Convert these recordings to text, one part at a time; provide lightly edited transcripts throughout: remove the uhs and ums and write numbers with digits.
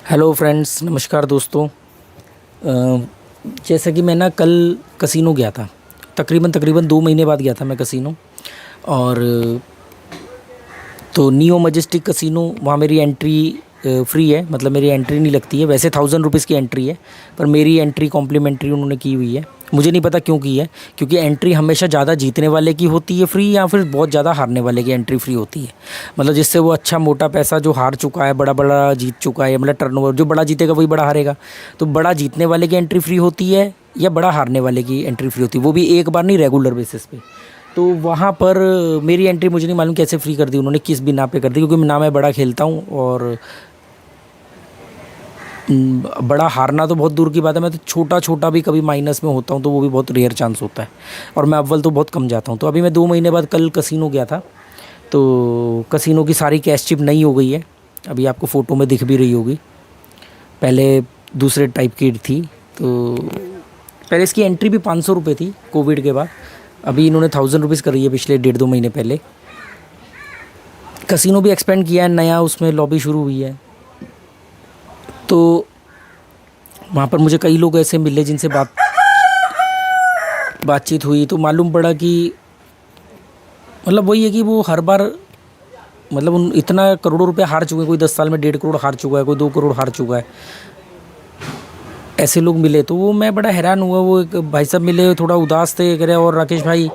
Hello friends, नमस्कार दोस्तों। जैसा कि मैं ना कल कसिनो गया था। तकरीबन 2 महीने बाद गया था मैं कसिनो। और तो नियो मजेस्टिक कसिनो, वहाँ मेरी एंट्री फ्री है। मतलब मेरी एंट्री नहीं लगती है। वैसे 1000 रुपीज़ की एंट्री है, पर मेरी एंट्री कॉम्प्लीमेंट्री उन्होंने की हुई है। मुझे नहीं पता क्यों की है, क्योंकि एंट्री हमेशा ज़्यादा जीतने वाले की होती है फ्री, या फिर बहुत ज़्यादा हारने वाले की एंट्री फ्री होती है। मतलब जिससे वो अच्छा मोटा पैसा जो हार चुका है, बड़ा बड़ा जीत चुका है, मतलब टर्नओवर जो बड़ा जीतेगा वही बड़ा हारेगा। तो बड़ा जीतने वाले की एंट्री फ्री होती है या बड़ा हारने वाले की एंट्री फ्री होती है, वो भी एक बार नहीं, रेगुलर बेसिस पे। तो वहाँ पर मेरी एंट्री मुझे नहीं मालूम कैसे फ्री कर दी उन्होंने, किस बिना पे कर दी, क्योंकि ना मैं बड़ा खेलता हूँ और बड़ा हारना तो बहुत दूर की बात है। मैं तो छोटा छोटा भी कभी माइनस में होता हूँ, तो वो भी बहुत रेयर चांस होता है। और मैं अव्वल तो बहुत कम जाता हूँ। तो अभी मैं 2 महीने बाद कल कसिनो गया था। तो कसिनो की सारी कैश चिप नई हो गई है। अभी आपको फ़ोटो में दिख भी रही होगी। पहले दूसरे टाइप की थी। तो पहले इसकी एंट्री भी 500 रुपये थी कोविड के बाद। अभी इन्होंने 1000 रुपीज़ करी है पिछले 1.5-2 महीने पहले। कसिनो भी एक्सपेंड किया है, नया उसमें लॉबी शुरू हुई है। तो वहाँ पर मुझे कई लोग ऐसे मिले जिनसे बातचीत हुई, तो मालूम पड़ा कि मतलब वही है कि वो हर बार मतलब उन इतना करोड़ों रुपए हार चुके हैं। कोई 10 साल में 1.5 करोड़ हार चुका है, कोई 2 करोड़ हार चुका है। ऐसे लोग मिले तो वो मैं बड़ा हैरान हुआ। वो एक भाई साहब मिले, थोड़ा उदास थे, कह रहे और राकेश भाई।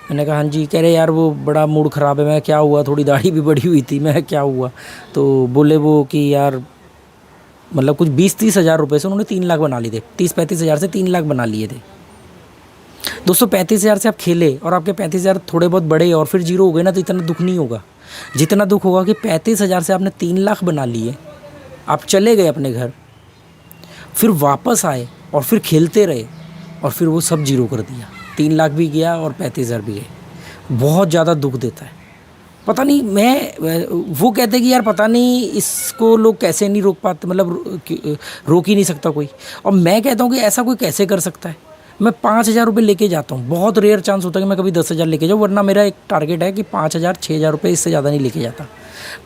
मैंने कहा हाँ जी। कह रहे यार वो बड़ा मूड ख़राब है। मैं क्या हुआ, थोड़ी दाढ़ी भी बढ़ी हुई थी। मैं क्या हुआ, तो बोले वो कि यार मतलब कुछ 20-30 हज़ार रुपये से उन्होंने 3 लाख बना लिए थे। 30-35 हज़ार से 3 लाख बना लिए थे। दोस्तों 35 हज़ार से आप खेले और आपके 35 हज़ार थोड़े बहुत बड़े और फिर जीरो हो गए ना, तो इतना दुख नहीं होगा जितना दुख होगा कि 35 हज़ार से आपने 3 लाख बना लिए। आप चले गए अपने घर, फिर वापस आए और फिर खेलते रहे, और फिर वो सब जीरो कर दिया। 3 लाख भी गया और 35 हज़ार भी गए। बहुत ज़्यादा दुख देता है। पता नहीं, वो कहते हैं कि यार पता नहीं इसको लोग कैसे नहीं रोक पाते, मतलब रोक ही नहीं सकता कोई। और मैं कहता हूँ कि ऐसा कोई कैसे कर सकता है। मैं 5,000 रुपये लेके जाता हूँ। बहुत रेयर चांस होता है कि मैं कभी 10,000 लेके जाऊँ, वरना मेरा एक टारगेट है कि 5,000 6,000 रुपये, इससे ज़्यादा नहीं लेके जाता।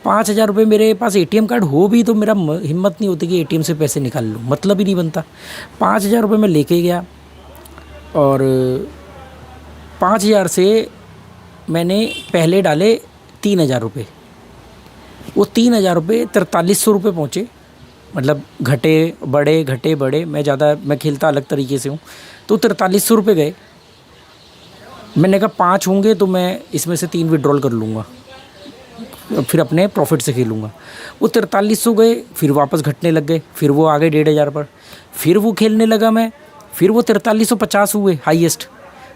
5,000 रुपये मेरे पास एटीएम कार्ड हो भी तो मेरा हिम्मत नहीं होती कि एटीएम से पैसे निकाल लूँ, मतलब ही नहीं बनता। 5,000 रुपये मैं लेके गया और 5,000 से मैंने पहले डाले 3,000 रुपये। वो 3,000 रुपये 4300 रुपये पहुँचे। मतलब घटे बड़े, मैं खेलता अलग तरीके से हूँ। तो 4300 रुपये गए। मैंने कहा 5 होंगे तो मैं इसमें से 3 विड्रॉल कर लूँगा, फिर अपने प्रॉफिट से खेलूँगा। वो 4300 गए, फिर वापस घटने लग गए, फिर वो आ गए 1,500 पर। फिर वो खेलने लगा मैं, फिर वो 4350 हुए हाईएस्ट।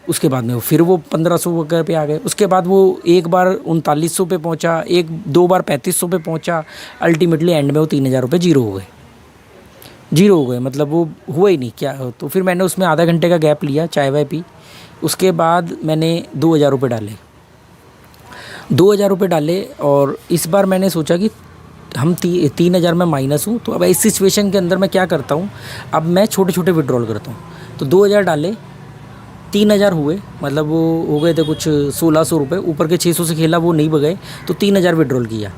उसके बाद में वो फिर वो 1500 वगैरह पे आ गए। उसके बाद वो एक बार 3900 पे पहुंचा, एक दो बार 3500 पे पहुंचा। अल्टीमेटली एंड में वो 3,000 रुपये जीरो हो गए, मतलब वो हुआ ही नहीं क्या। तो फिर मैंने उसमें आधा घंटे का गैप लिया, चाय वाय पी। उसके बाद मैंने 2,000 रुपये डाले। 2,000 रुपये डाले और इस बार मैंने सोचा कि हम 3,000 में माइनस हूँ। तो अब इस सिचुएशन के अंदर मैं क्या करता हूँ, अब मैं छोटे छोटे विड्रॉल करता हूँ। तो 2,000 डाले, 3,000 हुए, मतलब वो हो गए थे कुछ 1,600 रुपये। ऊपर के 600 से खेला, वो नहीं बगए, तो 3,000 विड्रॉल किया।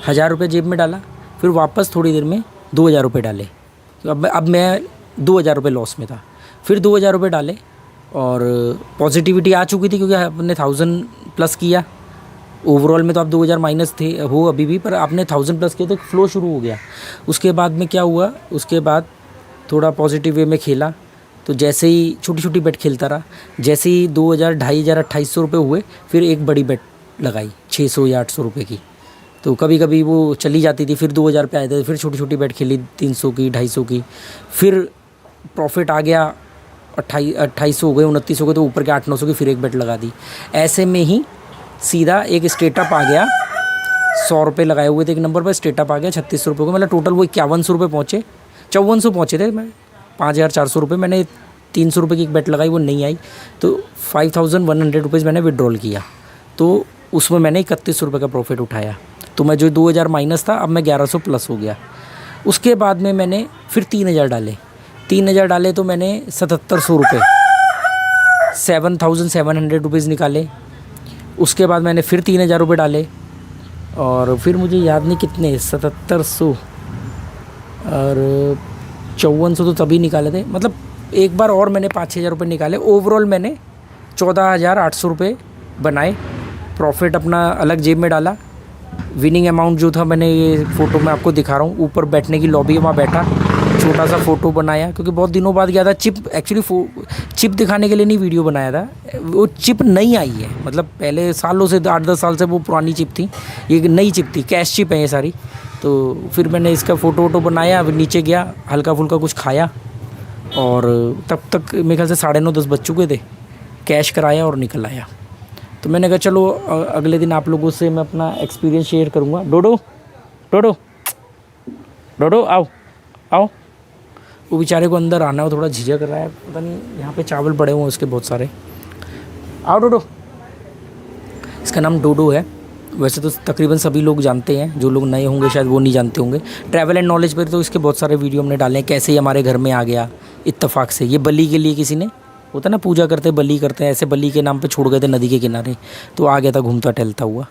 1,000 रुपये जेब में डाला, फिर वापस थोड़ी देर में 2,000 रुपये डाले। तो अब मैं 2,000 रुपये लॉस में था। फिर 2,000 रुपये डाले और पॉजिटिविटी आ चुकी थी, क्योंकि आपने 1000 प्लस किया। ओवरऑल में तो आप 2,000 माइनस थे हो अभी भी, पर आपने 1000 प्लस किया तो फ्लो शुरू हो गया। उसके बाद में क्या हुआ, उसके बाद थोड़ा पॉजिटिव वे में खेला। तो जैसे ही छोटी छोटी बेट खेलता रहा, जैसे ही 2,000 2,500 2,800 रुपये हुए, फिर एक बड़ी बेट लगाई 600 या 800 रुपये की। तो कभी कभी वो चली जाती थी, फिर 2,000 पे आए थे, फिर छोटी छोटी बेट खेली 300 की 250 की। फिर प्रॉफिट आ गया, 2800 हो गए, 2900 हो गए, तो ऊपर के 800-900 की फिर एक बेट लगा दी। ऐसे में ही सीधा एक स्टेटअप आ गया। 100 रुपये लगाए हुए थे एक नंबर पर, स्टेटअप आ गया 3600 रुपये को। मतलब टोटल वो 5100 रुपये पहुँचे, 5400 पहुँचे थे। मैं 5,400 रुपये, मैंने 300 रुपये की एक बेट लगाई, वो नहीं आई। तो 5,100 रुपीज़ मैंने विड्रॉल किया। तो उसमें मैंने 3100 रुपये का प्रॉफिट उठाया। तो मैं जो 2,000 माइनस था, अब मैं 1,100 प्लस हो गया। उसके बाद में मैंने फिर 3,000 डाले। 3,000 डाले तो मैंने 7,700 रुपये, 7,700 रुपीज़ निकाले। उसके बाद मैंने फिर 3,000 रुपये डाले और फिर मुझे याद नहीं कितने, 7,700 और 5400 तो तभी निकाले थे, मतलब एक बार और मैंने 5-6 हज़ार रुपये निकाले। ओवरऑल मैंने 14,800 रुपये बनाए। प्रॉफिट अपना अलग जेब में डाला। विनिंग अमाउंट जो था, मैंने ये फ़ोटो में आपको दिखा रहा हूँ, ऊपर बैठने की लॉबी है, वहाँ बैठा, छोटा सा फ़ोटो बनाया, क्योंकि बहुत दिनों बाद गया था। चिप एक्चुअली चिप दिखाने के लिए नहीं वीडियो बनाया था, वो चिप नई आई है, मतलब पहले सालों से 8-10 साल से वो पुरानी चिप थी, ये नई चिप थी, कैश चिप है ये सारी। तो फिर मैंने इसका फ़ोटो वोटो बनाया, फिर नीचे गया, हल्का फुल्का कुछ खाया, और तब तक मेरे ख्याल से 9:30-10 बज चुके थे। कैश कराया और निकल आया। तो मैंने कहा चलो अगले दिन आप लोगों से मैं अपना एक्सपीरियंस शेयर करूँगा। डोडो डोडो डोडो आओ आओ। वो बेचारे को अंदर आना हो, थोड़ा झिझक रहा है, पता नहीं यहाँ पे चावल पड़े हुए हैं उसके बहुत सारे। आओ डोडो। इसका नाम डोडो है। वैसे तो तकरीबन सभी लोग जानते हैं, जो लोग नए होंगे शायद वो नहीं जानते होंगे। ट्रैवल एंड नॉलेज पर तो इसके बहुत सारे वीडियो हमने डाले हैं, कैसे ही हमारे घर में आ गया इत्तेफाक से। ये बलि के लिए किसी ने, होता ना पूजा करते बलि करते हैं, ऐसे बलि के नाम पे छोड़ गए थे नदी के किनारे, तो आ गया था घूमता टहलता हुआ।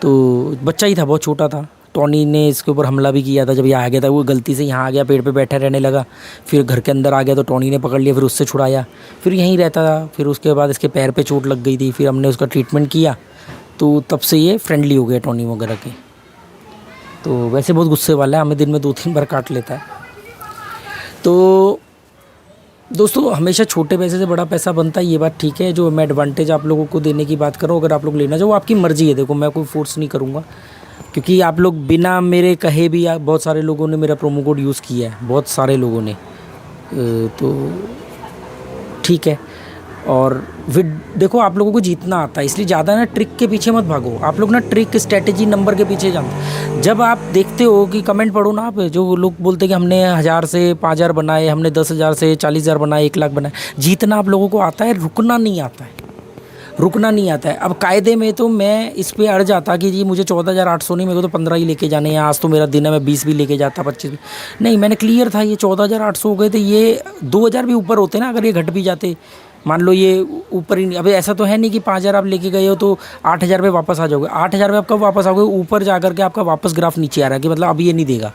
तो बच्चा ही था, बहुत छोटा था। टॉनी ने इसके ऊपर हमला भी किया था जब ये आ गया था। वो गलती से यहाँ आ गया, पेड़ पे बैठा रहने लगा, फिर घर के अंदर आ गया तो टॉनी ने पकड़ लिया, फिर उससे छुड़ाया, फिर यहीं रहता था। फिर उसके बाद इसके पैर पे चोट लग गई थी, फिर हमने उसका ट्रीटमेंट किया, तो तब से ये फ्रेंडली हो गया टॉनी वगैरह के। तो वैसे बहुत गुस्से वाला है, हमें दिन में 2-3 बार काट लेता है। तो दोस्तों, हमेशा छोटे पैसे से बड़ा पैसा बनता है, ये बात ठीक है। जो मैं एडवांटेज आप लोगों को देने की बात कर रहा हूँ, अगर आप लोग लेना चाहो, आपकी मर्ज़ी है। देखो, मैं कोई फोर्स नहीं करूँगा, क्योंकि आप लोग बिना मेरे कहे भी, बहुत सारे लोगों ने मेरा प्रोमो कोड यूज़ किया है, बहुत सारे लोगों ने, तो ठीक है। और देखो, आप लोगों को जीतना आता है, इसलिए ज़्यादा ना ट्रिक के पीछे मत भागो। आप लोग ना ट्रिक, स्ट्रेटेजी, नंबर के पीछे जाओ। जब आप देखते हो कि कमेंट पढ़ो ना आप, जो लोग बोलते हैं कि हमने 1000 से 5000 बनाए, हमने 10,000 से 40,000 बनाए, 1 लाख बनाए। जीतना आप लोगों को आता है, रुकना नहीं आता है, रुकना नहीं आता है। अब कायदे में तो मैं इस पे अड़ जाता कि जी मुझे 14,800 नहीं, मेरे को तो 15 ही लेके जाने हैं, आज तो मेरा दिन है, मैं 20 भी लेके जाता, 25 भी नहीं। मैंने क्लियर था, ये 14,800 हो गए थे, ये 2,000 भी ऊपर होते ना, अगर ये घट भी जाते, मान लो ये ऊपर ही। अभी ऐसा तो है नहीं कि 5,000 आप लेके गए हो तो 8,000 पे वापस आ जाओगे। 8,000 पे आप कब वापस आओगे? ऊपर जा करके आपका वापस ग्राफ नीचे आ रहा है कि मतलब अब ये नहीं देगा।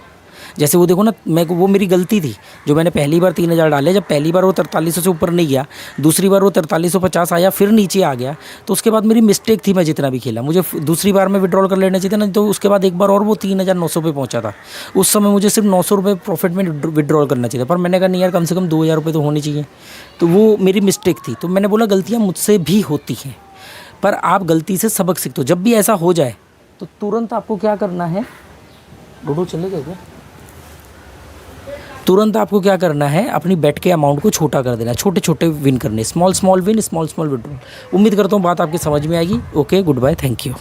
जैसे वो देखो ना, वो मेरी गलती थी, जो मैंने पहली बार 3,000 डाले, जब पहली बार वो 4300 से ऊपर नहीं गया, दूसरी बार वो 4350 आया, फिर नीचे आ गया, तो उसके बाद मेरी मिस्टेक थी। मैं जितना भी खेला, मुझे दूसरी बार में विड्रॉल कर लेना चाहिए था ना, तो उसके बाद एक बार और वो 3,900 पे पहुंचा था। उस समय मुझे सिर्फ 900 रुपये प्रॉफिट में विड्रॉल करना चाहिए था, पर मैंने कहा नहीं यार, कम से कम 2,000 रुपये तो होने चाहिए। तो वो मेरी मिस्टेक थी। तो मैंने बोला गलतियाँ मुझसे भी होती हैं, पर आप गलती से सबक सीखते हो। जब भी ऐसा हो जाए तो तुरंत आपको क्या करना है, डोडो चलेगा क्या? तुरंत आपको क्या करना है, अपनी बेट के अमाउंट को छोटा कर देना है, छोटे छोटे विन करने, small small win, small small withdrawal. उम्मीद करता हूँ बात आपकी समझ में आएगी। Okay, good bye, thank you.